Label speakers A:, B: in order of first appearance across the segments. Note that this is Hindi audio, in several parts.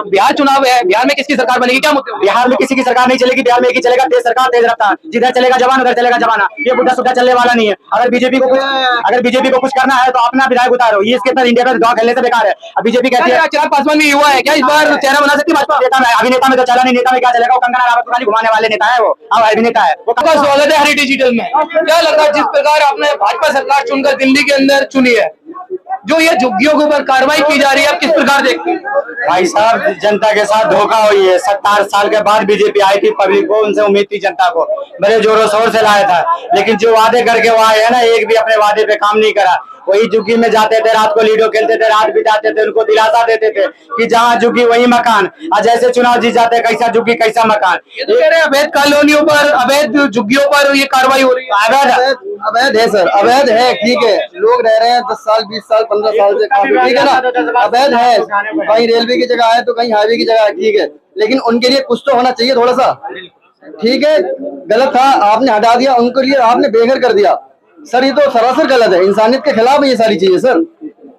A: बिहार चुनाव है, बिहार में किसकी सरकार बनेगी, क्या मुद्दे?
B: बिहार में किसी की सरकार नहीं चलेगी, बिहार में एक ही चलेगा, तेज सरकार तेज रफ्तार, जिधर चलेगा जवान उधर चलेगा जमाना। ये मुद्दा सुद्धा चलने वाला नहीं है। अगर बीजेपी को कुछ करना है तो अपना विधायक उतारो, ये इसके अंदर इंडिया में दवा खेलने से बेकार है। अब बीजेपी कहती है
A: चिराग पासवान भी युवा है, क्या इस बार चेहरा बना सकती है भाजपा?
B: अभिनेता में तो चला नहीं, नेता में क्या चलेगा? वो कंगना रावत को खाली घुमाने वाले नेता है, वो अब अभिनेता है। वो
A: स्वागत है हरी डिजिटल में। क्या लग रहा है जिस प्रकार आपने भाजपा सरकार चुनकर दिल्ली के अंदर चुनी है, जो ये झुग्गियों के ऊपर कार्रवाई की जा रही है, आप किस प्रकार देखते हैं?
B: भाई साहब, जनता के साथ धोखा हुई है। 70 साल के बाद बीजेपी आई थी, पब्लिक को उनसे उम्मीद थी, जनता को बड़े जोरों शोर से लाया था, लेकिन जो वादे करके वो आए है ना, एक भी अपने वादे पे काम नहीं करा। वही झुग्गी में जाते थे, रात को लूडो खेलते थे, रात बिताते थे, उनको दिलासा देते थे कि जहाँ झुग्गी वही मकान। आज जैसे चुनाव जीत जाते, कैसा झुग्गी कैसा मकान।
A: ये तो कह रहे हैं अवैध कॉलोनियों पर, अवैध झुग्गियों पर ये कार्रवाई हो रही है।
C: अवैध है सर, अवैध है, ठीक है। लोग रह रहे हैं 10 साल 20 साल 15 साल से, काफी ठीक है ना। अवैध है, कहीं रेलवे की जगह है तो कहीं हाईवे की जगह है, ठीक है, लेकिन उनके लिए कुछ तो होना चाहिए थोड़ा सा, ठीक है। गलत था, आपने हटा दिया, उनके लिए आपने बेघर कर दिया सर। ये तो सरासर गलत है, इंसानियत के खिलाफ है ये सारी चीजें सर।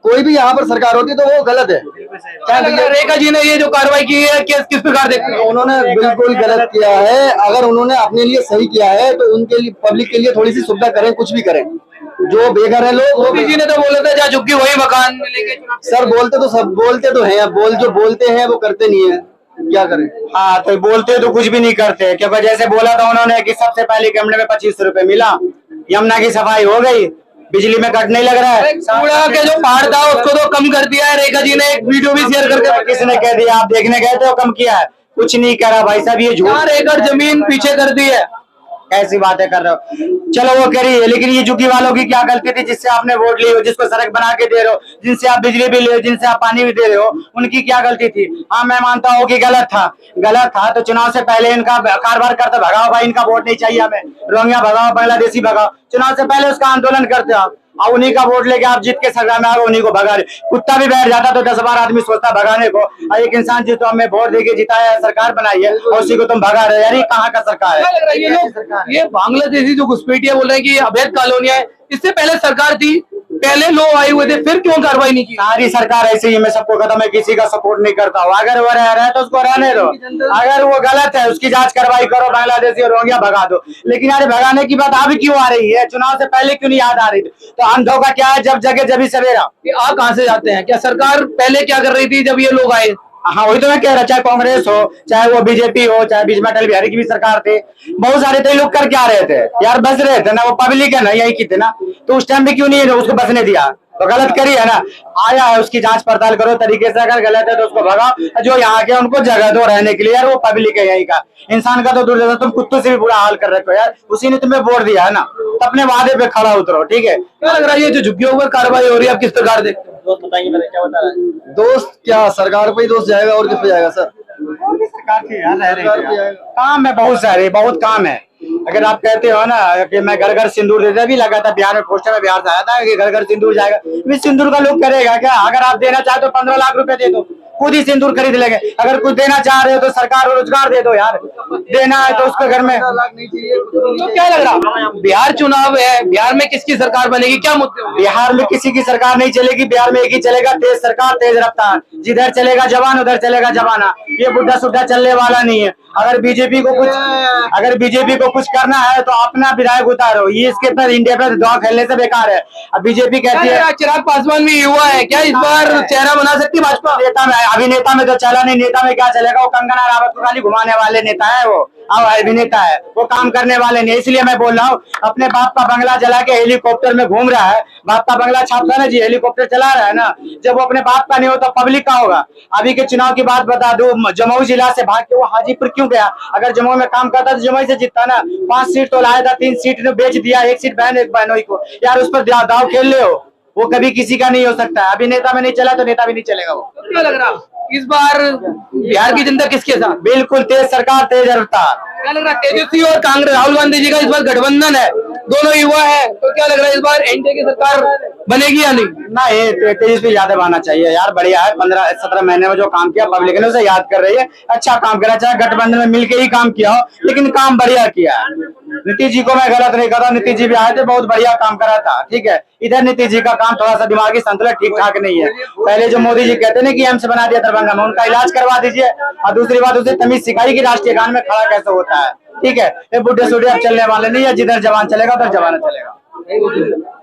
C: कोई भी यहाँ पर सरकार होती तो वो गलत है।
A: क्या रेखा जी ने ये जो कार्रवाई की है किस प्रकार देखते हैं?
C: उन्होंने बिल्कुल गलत किया है। अगर उन्होंने अपने लिए सही किया है तो उनके लिए, पब्लिक के लिए थोड़ी सी सुविधा करें, कुछ भी करें। जो बेघर है लोग, वो
A: जी ने तो बोले थे जहाँ झुग्गी वही मकान मिलेंगे।
C: सर बोलते तो सब बोलते तो हैं, जो बोलते हैं वो करते नहीं है, क्या करें।
B: हाँ, तो बोलते तो कुछ भी नहीं करते, क्योंकि जैसे बोला था उन्होंने कि सबसे पहले कैमरे में 25 रुपए मिला, यमुना की सफाई हो गई, बिजली में कट नहीं लग रहा है।
A: कूड़ा के जो पहाड़ था उसको तो कम कर दिया है। रेखा जी ने एक वीडियो भी शेयर करके,
B: किसने कह दिया? आप देखने गए थे, कम किया है? कुछ नहीं करा भाई साहब, ये झूठ।
A: 4 एकड़ जमीन पीछे कर दी है।
B: ऐसी बातें कर रहे हो, चलो वो करिए, लेकिन ये झुग्गी वालों की क्या गलती थी जिससे आपने वोट ली हो, जिसको सड़क बना के दे रहे हो, जिनसे आप बिजली भी ले रहे हो, जिनसे आप पानी भी दे रहे हो, उनकी क्या गलती थी? हाँ, मैं मानता हूँ कि गलत था तो चुनाव से पहले इनका कारोबार करते भगाओ भाई, इनका वोट नहीं चाहिए हमें, रोहिंग्या भगाओ, बांग्लादेशी भगाओ, चुनाव से पहले उसका आंदोलन करते हो और उन्हीं का वोट लेके आप जीत के सरकार में आओ, उन्हीं को भगा रहे। कुत्ता भी बैठ जाता तो 10 बार आदमी सोचता भगाने को, और एक इंसान जिसको हमें वोट देके जिताया है, सरकार बनाई है, और उसी को तुम भगा रहे हो। यार ये कहाँ का सरकार है?
A: ये बांग्लादेशी जो घुसपैठिया बोल रहे हैं कि अवैध कॉलोनियां है, इससे पहले सरकार थी, पहले लोग आए हुए थे, फिर क्यों कार्रवाई नहीं की?
B: सारी सरकार ऐसे ही, मैं सबको कहता, मैं किसी का सपोर्ट नहीं करता हूँ। अगर वो रह रहा है तो उसको रहने दो, अगर वो गलत है उसकी जांच कार्रवाई करो, बांग्लादेशी और रोहिंग्या भगा दो। लेकिन यार भगाने की बात अभी क्यों आ रही है? चुनाव से पहले क्यों नहीं याद आ रही थी? तो अंधों का क्या है, जब जगह जब ही सवेरा।
A: आ कहाँ से जाते हैं? क्या सरकार पहले क्या कर रही थी जब ये लोग आए?
B: हाँ, वही तो मैं कह रहा, चाहे कांग्रेस हो, चाहे वो बीजेपी हो, चाहे बीच में अटल बिहारी की भी सरकार थी, बहुत सारे थे लोग कर क्या रहे थे यार, बस रहे थे ना, वो पब्लिक है ना यही की थे ना, तो उस टाइम भी क्यों नहीं उसको बसने दिया? तो गलत करी है ना, आया है उसकी जांच पड़ताल करो तरीके से, अगर गलत है तो उसको भगाओ, जो यहाँ के उनको जगह दो रहने के लिए। यार वो पब्लिक है यही का, इंसान का तो दूर जाता, तुम कुत्तों से भी बुरा हाल कर रखे हो यार, उसी ने तुम्हें वोट दिया है ना, तो अपने वादे पे खड़ा उतरो, ठीक है।
A: क्या लग रहा है ये जो झुग्गियों पर कार्रवाई हो रही है, आप किस प्रकार देखते हैं?
B: दोस्त बताइए, मैंने क्या बता रहा है?
C: दोस्त क्या, सरकार पे ही दोस्त जाएगा और किस पे जाएगा सर?
B: सरकार के यहाँ रह रहे हैं, काम है बहुत सारे, बहुत काम है। अगर आप कहते हो ना कि मैं घर घर सिंदूर देता, भी लगा था बिहार में, पोस्टर में बिहार से आया था कि घर घर सिंदूर जाएगा, भी सिंदूर का लोग करेगा क्या? अगर आप देना चाहे तो 15 लाख रुपए दे दो, खुद ही सिंदूर खरीद लेंगे। अगर कुछ देना चाह रहे हो तो सरकार रोजगार दे दो यार, देना है तो उसके घर में।
A: तो क्या लग रहा, बिहार चुनाव है, बिहार में किसकी सरकार बनेगी, क्या मुद्दे?
B: बिहार में किसी की सरकार नहीं चलेगी, बिहार में एक ही चलेगा, तेज सरकार तेज रफ्तार, जिधर चलेगा जवान उधर चलेगा जमाना। ये बुढ़ा सुड्ढा चलने वाला नहीं है। अगर बीजेपी को कुछ करना है तो अपना विधायक उतारो, ये इसके अंदर इंडिया में दवा खेलने से बेकार है। अब बीजेपी कहती है
A: चिराग पासवान भी युवा है, क्या इस बार चेहरा बना सकती है भाजपा?
B: नेता में, अभिनेता में तो चला नहीं, नेता में क्या चलेगा? वो कंगना रावत को खाली घुमाने वाले नेता है, वो अभिनेता है, वो काम करने वाले नहीं। इसलिए मैं बोल रहा हूँ, अपने बाप का बंगला जला के हेलीकॉप्टर में घूम रहा है, बाप का बंगला छापता ना जी, हेलीकॉप्टर चला रहा है ना, जब वो अपने बाप का नहीं होता पब्लिक का होगा। अभी के चुनाव की बात बता दूं, जमुई जिला से भाग के वो हाजीपुर क्यों गया? अगर जमुई में काम करता तो जमुई से जीतता ना। 5 सीट तो लाया था, 3 सीट ने बेच दिया, 1 सीट बहन एक बहनोई को। यार उस पर दाव खेल ले हो, वो कभी किसी का नहीं हो सकता। अभिनेता में नहीं चला तो नेता भी नहीं चलेगा। वो
A: क्या लग रहा इस बार बिहार की जनता किसके साथ?
B: बिल्कुल तेज सरकार तेज रफ्तार।
A: क्या लग रहा है तेजस्वी और कांग्रेस, राहुल गांधी जी का इस बार गठबंधन है, दोनों युवा है, तो क्या लग रहा है इस बार एनडीए की सरकार बनेगी या नहीं?
B: ना ये तेजस्वी यादव आना चाहिए यार, बढ़िया है। 15-17 महीने में जो काम किया पब्लिक ने उसे याद कर रही है, अच्छा काम करा, चाहे गठबंधन में मिलके ही काम किया हो, लेकिन काम बढ़िया किया है। नीतीश जी को मैं गलत नहीं कहता, नीतीश जी भी आए थे, बहुत बढ़िया काम करा था, ठीक है। इधर नीतीश जी का काम थोड़ा सा दिमागी संतुलन ठीक ठाक नहीं है। पहले जो मोदी जी कहते ना कि एम्स बना दिया दरभंगा में, उनका इलाज करवा दीजिए, और दूसरी बात उसे तमीज सिखाई कि राष्ट्रीय गान में खड़ा कैसे होता है, ठीक है। ये बुढ़े सुढ़े अब चलने वाले नहीं है, जिधर जवान चलेगा उधर जवान चलेगा।